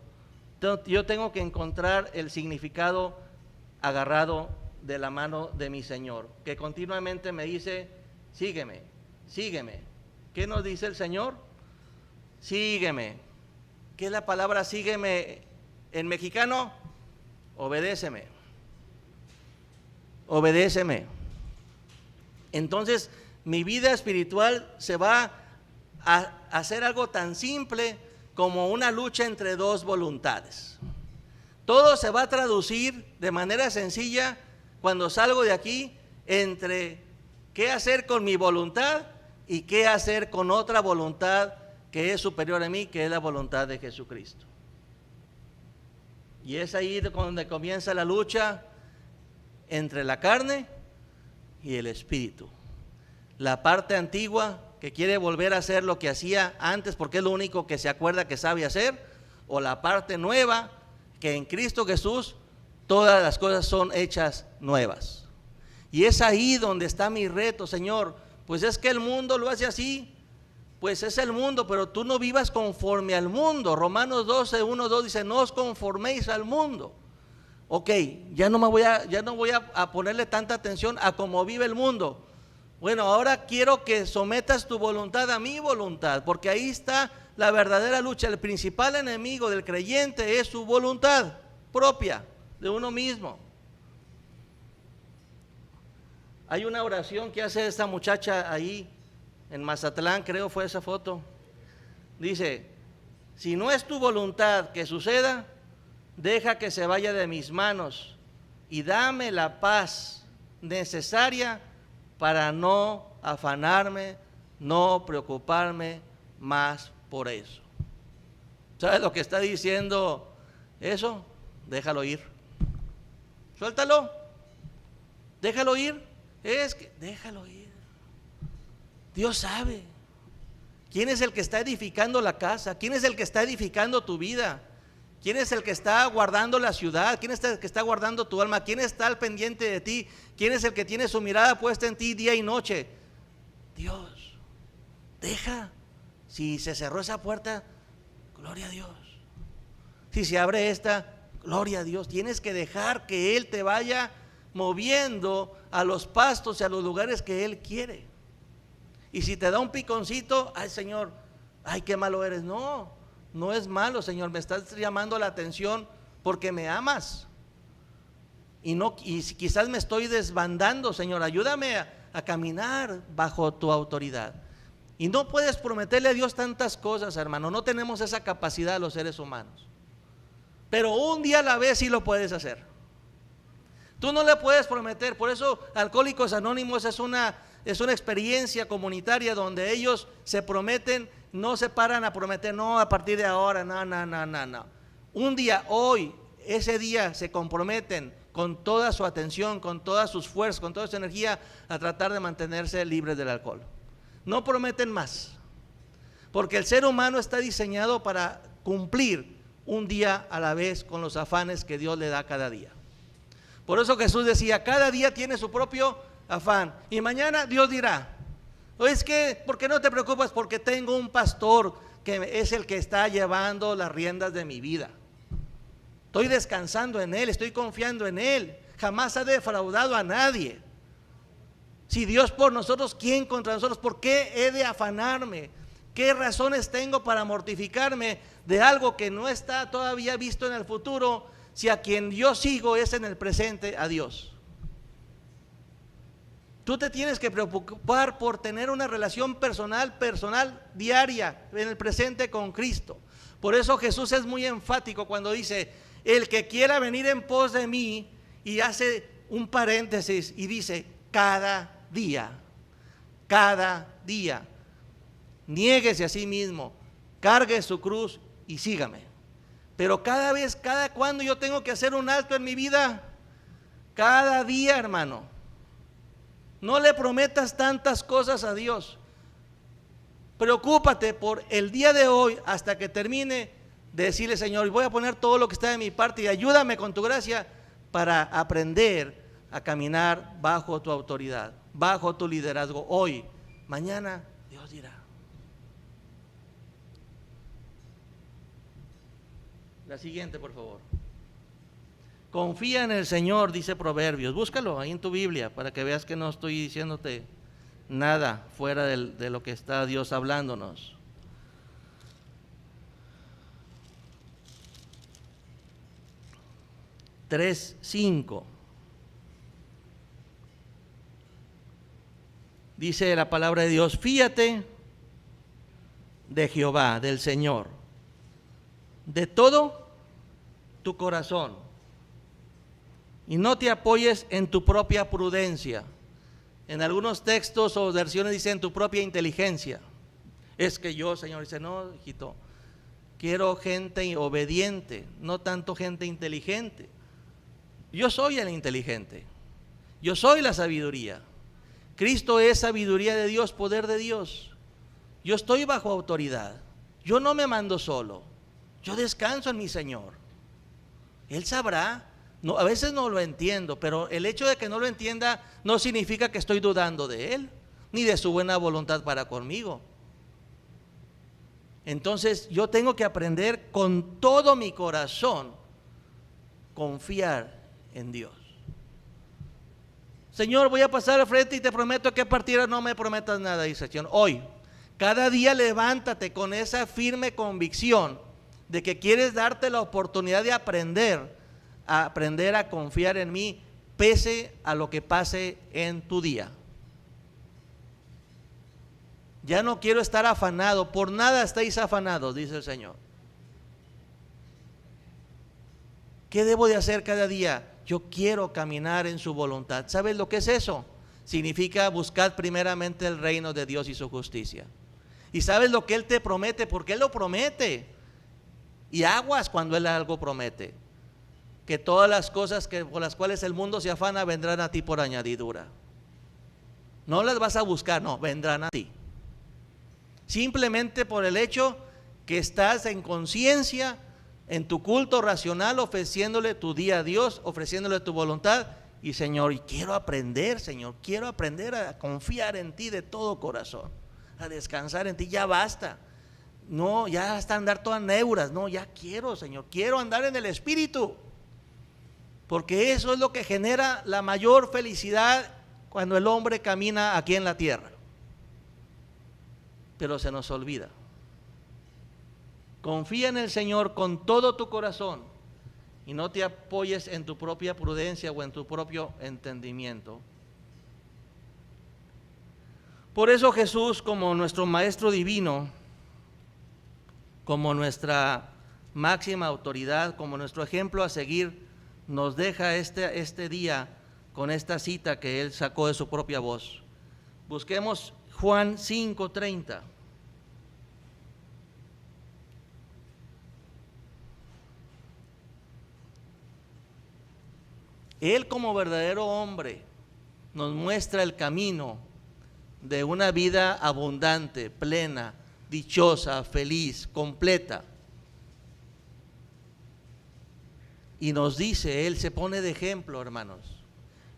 yo tengo que encontrar el significado agarrado de la mano de mi Señor, que continuamente me dice, sígueme. ¿Qué nos dice el Señor? Sígueme. ¿Qué es la palabra sígueme en mexicano? Obedéceme. Entonces mi vida espiritual se va a hacer algo tan simple como una lucha entre dos voluntades. Todo se va a traducir de manera sencilla cuando salgo de aquí entre qué hacer con mi voluntad y qué hacer con otra voluntad que es superior a mí, que es la voluntad de Jesucristo. Y es ahí donde comienza la lucha entre la carne y el espíritu. La parte antigua que quiere volver a hacer lo que hacía antes porque es lo único que se acuerda que sabe hacer, o la parte nueva que en Cristo Jesús todas las cosas son hechas nuevas. Y es ahí donde está mi reto, Señor. pues es que el mundo lo hace así. Pues es el mundo, pero tú no vivas conforme al mundo. Romanos 12, 1, 2 dice, no os conforméis al mundo. Ok, ya no voy a ponerle tanta atención a cómo vive el mundo. Bueno, ahora quiero que sometas tu voluntad a mi voluntad, porque ahí está la verdadera lucha. El principal enemigo del creyente es su voluntad propia, de uno mismo. Hay una oración que hace esta muchacha ahí, en Mazatlán, creo fue esa foto. Dice, si no es tu voluntad que suceda, deja que se vaya de mis manos y dame la paz necesaria para no afanarme, no preocuparme más por eso. ¿Sabes lo que está diciendo eso? Déjalo ir. Suéltalo. Déjalo ir. Déjalo ir. Dios sabe. ¿Quién es el que está edificando la casa? ¿Quién es el que está edificando tu vida? ¿Quién es el que está guardando la ciudad? ¿Quién es el que está guardando tu alma? ¿Quién está al pendiente de ti? ¿Quién es el que tiene su mirada puesta en ti día y noche? Dios. Deja. Si se cerró esa puerta, gloria a Dios. Si se abre esta, gloria a Dios. Tienes que dejar que Él te vaya moviendo a los pastos y a los lugares que Él quiere. Y si te da un piconcito, ay Señor, ay qué malo eres. No, no es malo, Señor, me estás llamando la atención porque me amas. Y quizás me estoy desbandando, Señor, ayúdame a caminar bajo tu autoridad. Y no puedes prometerle a Dios tantas cosas, hermano, no tenemos esa capacidad los seres humanos. Pero un día a la vez sí lo puedes hacer. Tú no le puedes prometer, por eso Alcohólicos Anónimos es una experiencia comunitaria donde ellos se prometen, no se paran a prometer, no, a partir de ahora, no. Un día, hoy, ese día se comprometen con toda su atención, con todas sus fuerzas, con toda su energía a tratar de mantenerse libres del alcohol. No prometen más, porque el ser humano está diseñado para cumplir un día a la vez con los afanes que Dios le da cada día. Por eso Jesús decía, cada día tiene su propio afán. Y mañana Dios dirá, es que, ¿por qué no te preocupas? Porque tengo un pastor que es el que está llevando las riendas de mi vida. Estoy descansando en Él, estoy confiando en Él. Jamás ha defraudado a nadie. Si Dios por nosotros, ¿quién contra nosotros? ¿Por qué he de afanarme? ¿Qué razones tengo para mortificarme de algo que no está todavía visto en el futuro? Si a quien yo sigo es en el presente, a Dios. Tú te tienes que preocupar por tener una relación personal, diaria, en el presente con Cristo. Por eso Jesús es muy enfático cuando dice, el que quiera venir en pos de mí, y hace un paréntesis y dice, cada día, niéguese a sí mismo, cargue su cruz y sígame. Pero cada cuando yo tengo que hacer un alto en mi vida, cada día, hermano. No le prometas tantas cosas a Dios. Preocúpate por el día de hoy hasta que termine de decirle, Señor, voy a poner todo lo que está de mi parte y ayúdame con tu gracia para aprender a caminar bajo tu autoridad, bajo tu liderazgo. Hoy, mañana, Dios dirá. La siguiente, por favor. Confía en el Señor, dice Proverbios. Búscalo ahí en tu Biblia para que veas que no estoy diciéndote nada fuera de lo que está Dios hablándonos. Tres, 5. Dice la palabra de Dios, fíate de Jehová, del Señor, de todo tu corazón, y no te apoyes en tu propia prudencia. En algunos textos o versiones dicen tu propia inteligencia. Es que yo, Señor, dice, no, hijito, quiero gente obediente, no tanto gente inteligente. Yo soy el inteligente, yo soy la sabiduría. Cristo es sabiduría de Dios, poder de Dios. Yo estoy bajo autoridad, yo no me mando solo, yo descanso en mi Señor. Él sabrá. No, a veces no lo entiendo, pero el hecho de que no lo entienda no significa que estoy dudando de Él, ni de su buena voluntad para conmigo. Entonces yo tengo que aprender con todo mi corazón confiar en Dios. Señor, voy a pasar al frente y te prometo que a partir de ahora no me prometas nada, dice el Señor. Hoy, cada día levántate con esa firme convicción de que quieres darte la oportunidad de aprender a confiar en mí, pese a lo que pase en tu día. Ya no quiero estar afanado, por nada estáis afanados, dice el Señor. ¿Qué debo de hacer cada día? Yo quiero caminar en su voluntad. ¿Sabes lo que es eso? Significa buscar primeramente el reino de Dios y su justicia. ¿Y sabes lo que Él te promete? Porque Él lo promete. Y aguas cuando Él algo promete. Que todas las cosas por las cuales el mundo se afana vendrán a ti por añadidura. No las vas a buscar, no, vendrán a ti. Simplemente por el hecho que estás en conciencia, en tu culto racional, ofreciéndole tu día a Dios, ofreciéndole tu voluntad. Y Señor, y quiero aprender, Señor, quiero aprender a confiar en ti de todo corazón, a descansar en ti. Ya basta, no, ya hasta andar todas neuras, no, ya quiero, Señor, quiero andar en el Espíritu, porque eso es lo que genera la mayor felicidad cuando el hombre camina aquí en la tierra. Pero se nos olvida. Confía en el Señor con todo tu corazón y no te apoyes en tu propia prudencia o en tu propio entendimiento. Por eso Jesús, como nuestro Maestro Divino, como nuestra máxima autoridad, como nuestro ejemplo a seguir, nos deja este día con esta cita que Él sacó de su propia voz. Busquemos Juan 5:30. Él, como verdadero hombre, nos muestra el camino de una vida abundante, plena, dichosa, feliz, completa. Y nos dice, Él se pone de ejemplo, hermanos,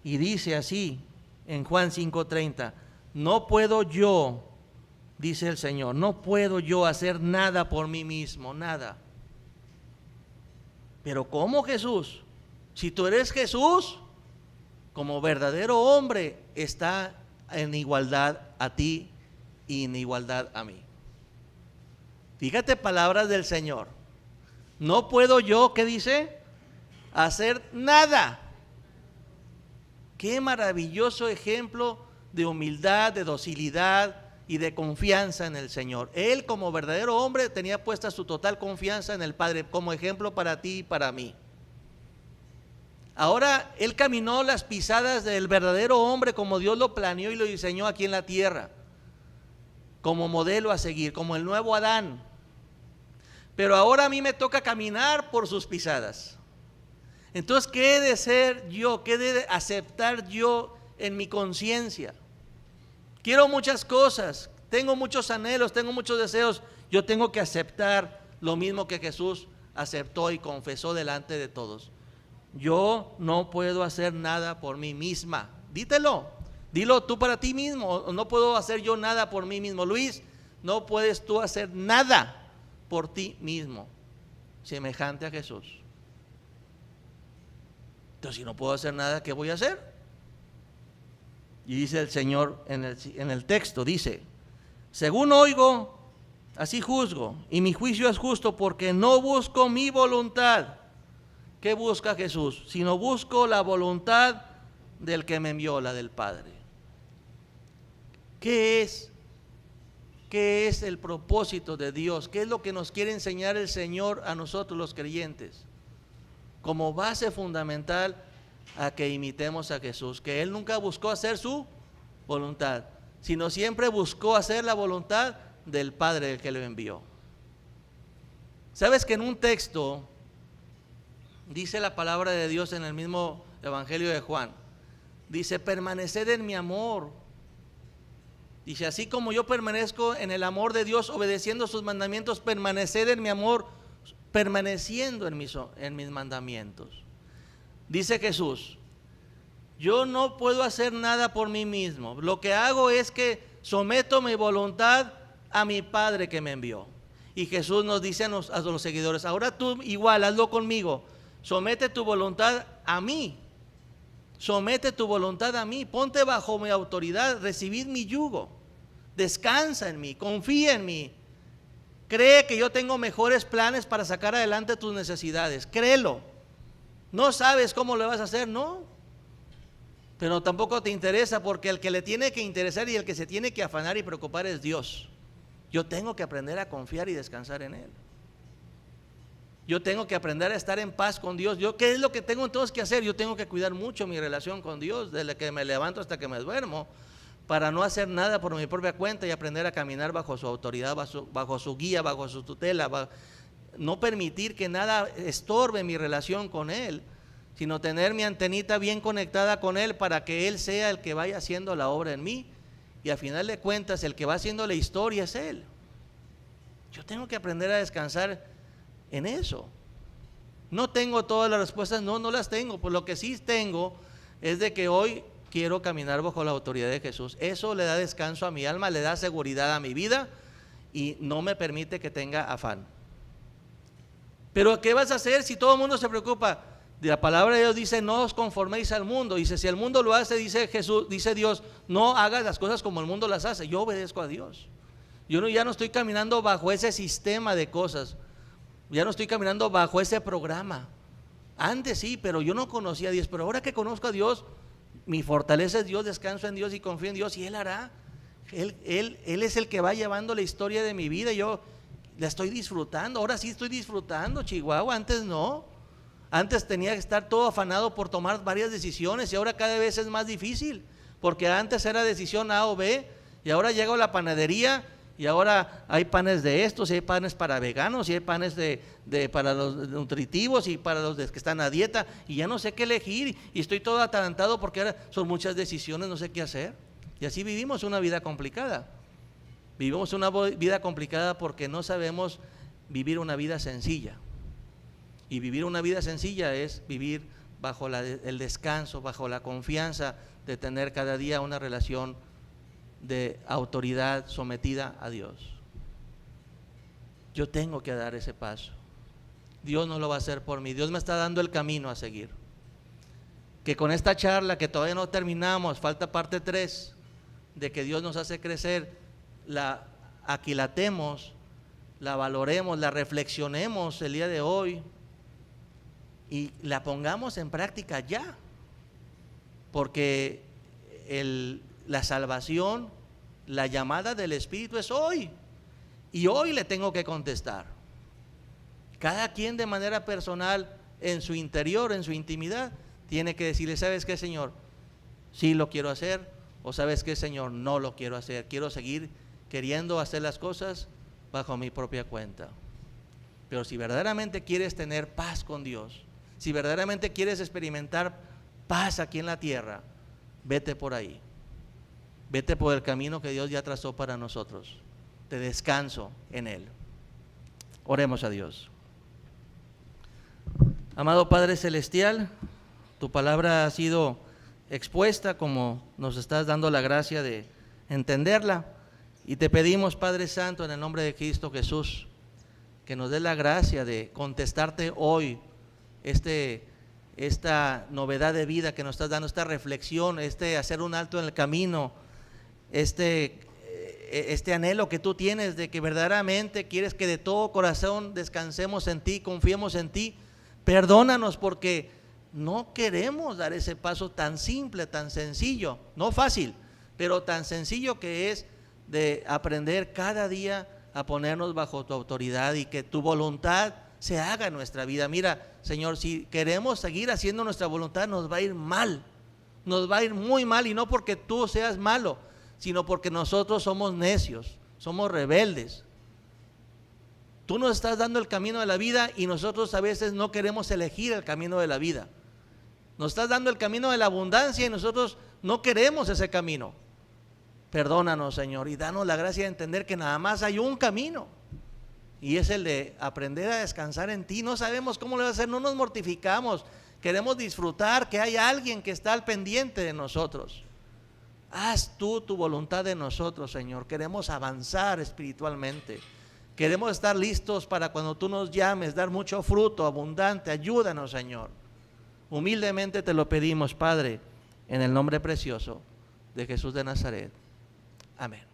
y dice así en Juan 5:30, no puedo yo, dice el Señor, no puedo yo hacer nada por mí mismo, nada. Pero ¿cómo, Jesús? Si tú eres Jesús, como verdadero hombre, está en igualdad a ti y en igualdad a mí. Fíjate, palabras del Señor. No puedo yo, ¿qué dice? Hacer nada. Qué maravilloso ejemplo de humildad, de docilidad y de confianza en el Señor. Él, como verdadero hombre, tenía puesta su total confianza en el Padre, como ejemplo para ti y para mí. Ahora Él caminó las pisadas del verdadero hombre como Dios lo planeó y lo diseñó aquí en la tierra, como modelo a seguir, como el nuevo Adán. Pero ahora a mí me toca caminar por sus pisadas. Entonces, ¿qué he de ser yo? ¿Qué he de aceptar yo en mi conciencia? Quiero muchas cosas, tengo muchos anhelos, tengo muchos deseos. Yo tengo que aceptar lo mismo que Jesús aceptó y confesó delante de todos. Yo no puedo hacer nada por mí misma. Dilo tú para ti mismo. No puedo hacer yo nada por mí mismo. Luis, no puedes tú hacer nada por ti mismo semejante a Jesús. Entonces, si no puedo hacer nada, ¿qué voy a hacer? Y dice el Señor en el texto, dice, según oigo, así juzgo, y mi juicio es justo, porque no busco mi voluntad. ¿Qué busca Jesús? Sino busco la voluntad del que me envió, la del Padre. ¿Qué es el propósito de Dios? ¿Qué es lo que nos quiere enseñar el Señor a nosotros los creyentes? Como base fundamental a que imitemos a Jesús, que Él nunca buscó hacer su voluntad, sino siempre buscó hacer la voluntad del Padre del que lo envió. ¿Sabes que en un texto dice la palabra de Dios en el mismo Evangelio de Juan? Dice, permaneced en mi amor. Dice, así como yo permanezco en el amor de Dios, obedeciendo sus mandamientos, permaneced en mi amor, permaneciendo en mis mandamientos. Dice Jesús, Yo no puedo hacer nada por mí mismo. Lo que hago es que someto mi voluntad a mi Padre que me envió. Y Jesús nos dice a los seguidores, ahora tú igual, hazlo conmigo. Somete tu voluntad a mí. Somete tu voluntad a mí. Ponte bajo mi autoridad. Recibid mi yugo. Descansa en mí. Confía en mí. Cree que yo tengo mejores planes para sacar adelante tus necesidades. Créelo. No sabes cómo lo vas a hacer, no. Pero tampoco te interesa, porque el que le tiene que interesar y el que se tiene que afanar y preocupar es Dios. Yo tengo que aprender a confiar y descansar en Él. Yo tengo que aprender a estar en paz con Dios. ¿Qué es lo que tengo entonces que hacer? Yo tengo que cuidar mucho mi relación con Dios, desde que me levanto hasta que me duermo, para no hacer nada por mi propia cuenta y aprender a caminar bajo su autoridad, bajo su guía, bajo su tutela, no permitir que nada estorbe mi relación con Él, sino tener mi antenita bien conectada con Él para que Él sea el que vaya haciendo la obra en mí, y a final de cuentas el que va haciendo la historia es Él. Yo tengo que aprender a descansar en eso. No tengo todas las respuestas, no las tengo. Pues lo que sí tengo es de que hoy quiero caminar bajo la autoridad de Jesús. Eso le da descanso a mi alma, le da seguridad a mi vida y no me permite que tenga afán. Pero ¿qué vas a hacer si todo el mundo se preocupa? La palabra de Dios dice, no os conforméis al mundo. Dice, si el mundo lo hace, dice Jesús, dice Dios, no hagas las cosas como el mundo las hace. Yo obedezco a Dios. Yo ya no estoy caminando bajo ese sistema de cosas. Ya no estoy caminando bajo ese programa. Antes sí, pero yo no conocía a Dios. Pero ahora que conozco a Dios, mi fortaleza es Dios, descanso en Dios y confío en Dios, y Él hará. Él es el que va llevando la historia de mi vida. Yo la estoy disfrutando. Ahora sí estoy disfrutando, Chihuahua. Antes no. Antes tenía que estar todo afanado por tomar varias decisiones, y ahora cada vez es más difícil, porque antes era decisión A o B, y ahora llego a la panadería y ahora hay panes de estos, y hay panes para veganos, y hay panes para los nutritivos y para los que están a dieta, y ya no sé qué elegir, y estoy todo atarantado porque ahora son muchas decisiones, no sé qué hacer. Y así vivimos una vida complicada. Vivimos una vida complicada porque no sabemos vivir una vida sencilla. Y vivir una vida sencilla es vivir bajo el descanso, bajo la confianza de tener cada día una relación de autoridad sometida a Dios. Yo tengo que dar ese paso. Dios no lo va a hacer por mí. Dios me está dando el camino a seguir. Que con esta charla que todavía no terminamos, falta parte 3, de que Dios nos hace crecer, la aquilatemos, la valoremos, la reflexionemos el día de hoy y la pongamos en práctica ya. Porque la salvación, la llamada del Espíritu es hoy, y hoy le tengo que contestar. Cada quien de manera personal, en su interior, en su intimidad, tiene que decirle, ¿sabes qué, Señor? Sí lo quiero hacer, o ¿sabes qué, Señor? No lo quiero hacer. Quiero seguir queriendo hacer las cosas bajo mi propia cuenta. Pero si verdaderamente quieres tener paz con Dios, si verdaderamente quieres experimentar paz aquí en la tierra, vete por ahí. Vete por el camino que Dios ya trazó para nosotros, de descanso en Él. Oremos a Dios. Amado Padre Celestial, tu palabra ha sido expuesta como nos estás dando la gracia de entenderla, y te pedimos, Padre Santo, en el nombre de Cristo Jesús, que nos dé la gracia de contestarte hoy esta novedad de vida que nos estás dando, esta reflexión, hacer un alto en el camino, este anhelo que tú tienes de que verdaderamente quieres que de todo corazón descansemos en ti, confiemos en ti. Perdónanos porque no queremos dar ese paso tan simple, tan sencillo, no fácil, pero tan sencillo que es de aprender cada día a ponernos bajo tu autoridad y que tu voluntad se haga en nuestra vida. Mira, Señor, si queremos seguir haciendo nuestra voluntad, nos va a ir mal, nos va a ir muy mal, y no porque tú seas malo, sino porque nosotros somos necios, somos rebeldes. Tú nos estás dando el camino de la vida y nosotros a veces no queremos elegir el camino de la vida. Nos estás dando el camino de la abundancia y nosotros no queremos ese camino. Perdónanos, Señor, y danos la gracia de entender que nada más hay un camino, y es el de aprender a descansar en ti. No sabemos cómo lo va a hacer, no nos mortificamos. Queremos disfrutar que hay alguien que está al pendiente de nosotros. Haz tú tu voluntad en nosotros, Señor. Queremos avanzar espiritualmente. Queremos estar listos para cuando tú nos llames, dar mucho fruto abundante. Ayúdanos, Señor. Humildemente te lo pedimos, Padre, en el nombre precioso de Jesús de Nazaret. Amén.